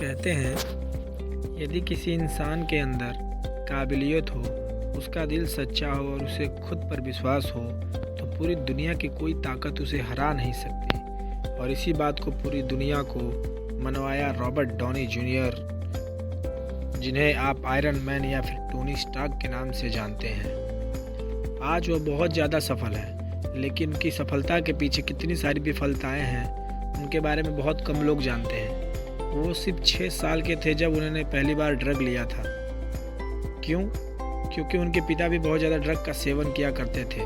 कहते हैं, यदि किसी इंसान के अंदर काबिलियत हो, उसका दिल सच्चा हो और उसे खुद पर विश्वास हो, तो पूरी दुनिया की कोई ताकत उसे हरा नहीं सकती। और इसी बात को पूरी दुनिया को मनवाया रॉबर्ट डॉनी जूनियर, जिन्हें आप आयरन मैन या फिर टोनी स्टार्क के नाम से जानते हैं। आज वो बहुत ज़्यादा सफल है, लेकिन उनकी सफलता के पीछे कितनी सारी विफलताएं हैं, उनके बारे में बहुत कम लोग जानते हैं। वो सिर्फ 6 साल के थे जब उन्होंने पहली बार ड्रग लिया था। क्यों? क्योंकि उनके पिता भी बहुत ज़्यादा ड्रग का सेवन किया करते थे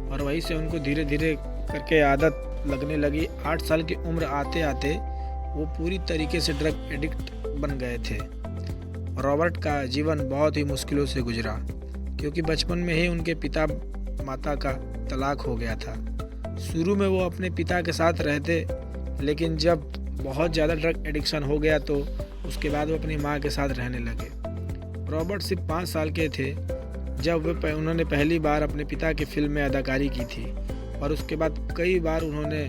और वहीं से उनको धीरे धीरे करके आदत लगने लगी। 8 साल की उम्र आते आते वो पूरी तरीके से ड्रग एडिक्ट बन गए थे। रॉबर्ट का जीवन बहुत ही मुश्किलों से गुजरा, क्योंकि बचपन में ही उनके पिता माता का तलाक हो गया था। शुरू में वो अपने पिता के साथ रहते, लेकिन जब बहुत ज़्यादा ड्रग एडिक्शन हो गया तो उसके बाद वो अपनी माँ के साथ रहने लगे। रॉबर्ट सिर्फ 5 साल के थे जब उन्होंने पहली बार अपने पिता की फिल्म में अदाकारी की थी, और उसके बाद कई बार उन्होंने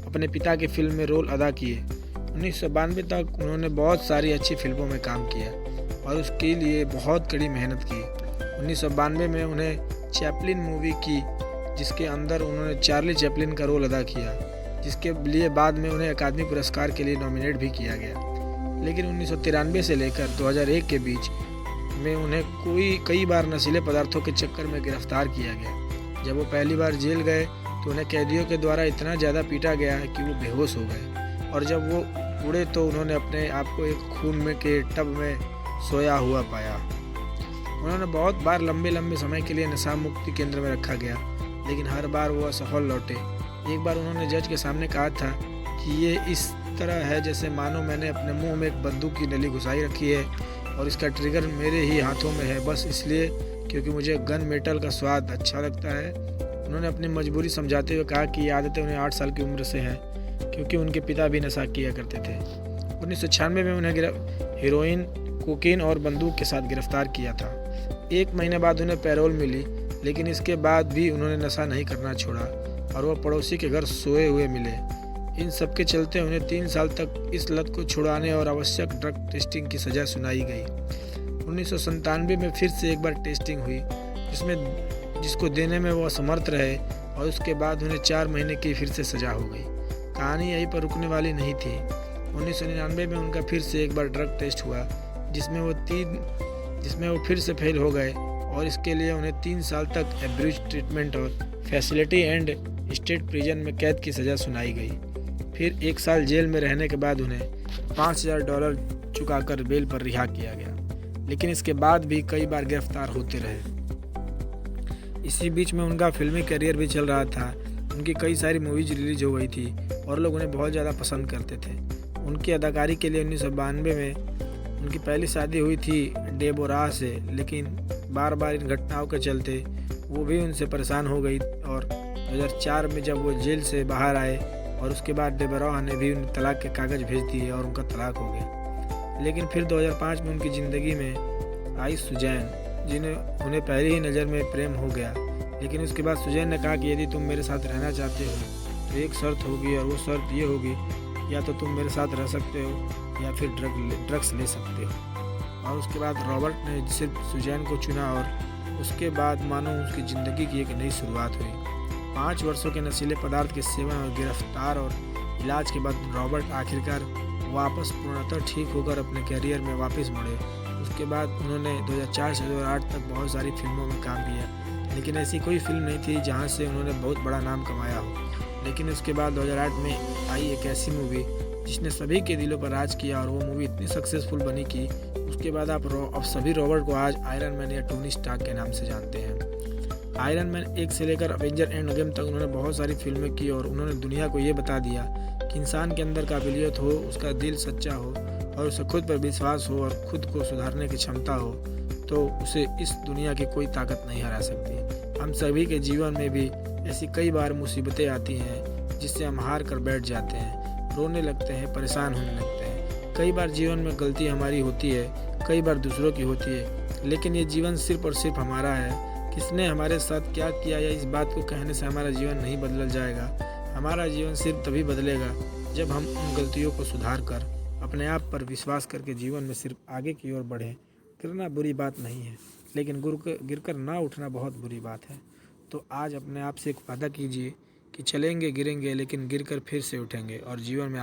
अपने पिता की फिल्म में रोल अदा किए। 1992 तक उन्होंने बहुत सारी अच्छी फिल्मों में काम किया और उसके लिए बहुत कड़ी मेहनत की। 1992 में उन्हें चैपलिन मूवी की, जिसके अंदर उन्होंने चार्ली चैपलिन का रोल अदा किया, जिसके लिए बाद में उन्हें अकादमी पुरस्कार के लिए नॉमिनेट भी किया गया। लेकिन 1993 से लेकर 2001 के बीच में उन्हें कई बार नशीले पदार्थों के चक्कर में गिरफ्तार किया गया। जब वो पहली बार जेल गए तो उन्हें कैदियों के द्वारा इतना ज़्यादा पीटा गया कि वो बेहोश हो गए, और जब वो उड़े तो उन्होंने अपने आप को एक खून में के टब में सोया हुआ पाया। उन्होंने बहुत बार लंबे समय के लिए नशा मुक्ति केंद्र में रखा गया, लेकिन हर बार वो असफल लौटे। एक बार उन्होंने जज के सामने कहा था कि ये इस तरह है जैसे मानो मैंने अपने मुंह में एक बंदूक की नली घुसाई रखी है और इसका ट्रिगर मेरे ही हाथों में है, बस इसलिए क्योंकि मुझे गन मेटल का स्वाद अच्छा लगता है। उन्होंने अपनी मजबूरी समझाते हुए कहा कि ये आदतें उन्हें 8 साल की उम्र से हैं, क्योंकि उनके पिता भी नशा किया करते थे। 1996 में उन्हें हेरोइन, कोकीन और बंदूक के साथ गिरफ्तार किया था। 1 महीने बाद उन्हें पैरोल मिली, लेकिन इसके बाद भी उन्होंने नशा नहीं करना छोड़ा और वह पड़ोसी के घर सोए हुए मिले। इन सब के चलते उन्हें 3 साल तक इस लत को छुड़ाने और आवश्यक ड्रग टेस्टिंग की सज़ा सुनाई गई। 1997 में फिर से एक बार टेस्टिंग हुई, जिसको देने में वो असमर्थ रहे, और उसके बाद उन्हें 4 महीने की फिर से सज़ा हो गई। कहानी यहीं पर रुकने वाली नहीं थी। 1999 में उनका फिर से एक बार ड्रग टेस्ट हुआ, जिसमें वो फिर से फेल हो गए, और इसके लिए उन्हें 3 साल तक एब्यूज ट्रीटमेंट और फैसिलिटी एंड स्टेट प्रिजन में कैद की सज़ा सुनाई गई। फिर 1 साल जेल में रहने के बाद उन्हें $5000 चुकाकर बेल पर रिहा किया गया, लेकिन इसके बाद भी कई बार गिरफ्तार होते रहे। इसी बीच में उनका फिल्मी करियर भी चल रहा था। उनकी कई सारी मूवीज रिलीज हो गई थी और लोग उन्हें बहुत ज़्यादा पसंद करते थे। उनकी अदाकारी के लिए 1992 में उनकी पहली शादी हुई थी डेबोरा से, लेकिन बार बार इन घटनाओं के चलते वो भी उनसे परेशान हो गई, और 2004 में जब वो जेल से बाहर आए और उसके बाद डेबोरा ने भी उन्हें तलाक के कागज़ भेज दिए और उनका तलाक हो गया। लेकिन फिर 2005 में उनकी ज़िंदगी में आई सुजैन, जिन्हें उन्हें पहली ही नज़र में प्रेम हो गया। लेकिन उसके बाद सुजैन ने कहा कि यदि तुम मेरे साथ रहना चाहते हो तो एक शर्त होगी, और वो शर्त ये होगी, या तो तुम मेरे साथ रह सकते हो या फिर ड्रग्स ले सकते हो। और उसके बाद रॉबर्ट ने सिर्फ सुजैन को चुना, और उसके बाद मानो उसकी ज़िंदगी की एक नई शुरुआत हुई। 5 वर्षों के नशीले पदार्थ के सेवन और गिरफ्तार और इलाज के बाद रॉबर्ट आखिरकार वापस पूर्णतः ठीक होकर अपने करियर में वापस मुड़े। उसके बाद उन्होंने 2004 से 2008 तक बहुत सारी फिल्मों में काम किया, लेकिन ऐसी कोई फिल्म नहीं थी जहां से उन्होंने बहुत बड़ा नाम कमाया हो। लेकिन उसके बाद 2008 में आई एक ऐसी मूवी जिसने सभी के दिलों पर राज किया, और वो मूवी इतनी सक्सेसफुल बनी कि उसके बाद आप सभी रॉबर्ट को आज आयरन मैन या टोनी स्टार्क के नाम से जानते हैं। आयरन मैन 1 से लेकर अवेंजर एंड गेम तक उन्होंने बहुत सारी फिल्में की, और उन्होंने दुनिया को ये बता दिया कि इंसान के अंदर काबिलियत हो, उसका दिल सच्चा हो और उसे खुद पर विश्वास हो और खुद को सुधारने की क्षमता हो, तो उसे इस दुनिया की कोई ताकत नहीं हरा सकती। हम सभी के जीवन में भी ऐसी कई बार मुसीबतें आती हैं जिससे हम हार कर बैठ जाते हैं, रोने लगते हैं, परेशान होने लगते हैं। कई बार जीवन में गलती हमारी होती है, कई बार दूसरों की होती है, लेकिन ये जीवन सिर्फ और सिर्फ हमारा है। किसने हमारे साथ क्या किया, या इस बात को कहने से हमारा जीवन नहीं बदल जाएगा। हमारा जीवन सिर्फ तभी बदलेगा जब हम उन गलतियों को सुधार कर अपने आप पर विश्वास करके जीवन में सिर्फ आगे की ओर बढ़ें। गिरना बुरी बात नहीं है, लेकिन गिरकर ना उठना बहुत बुरी बात है। तो आज अपने आप से एक वादा कीजिए कि चलेंगे, गिरेंगे, लेकिन गिरकर फिर से उठेंगे और जीवन में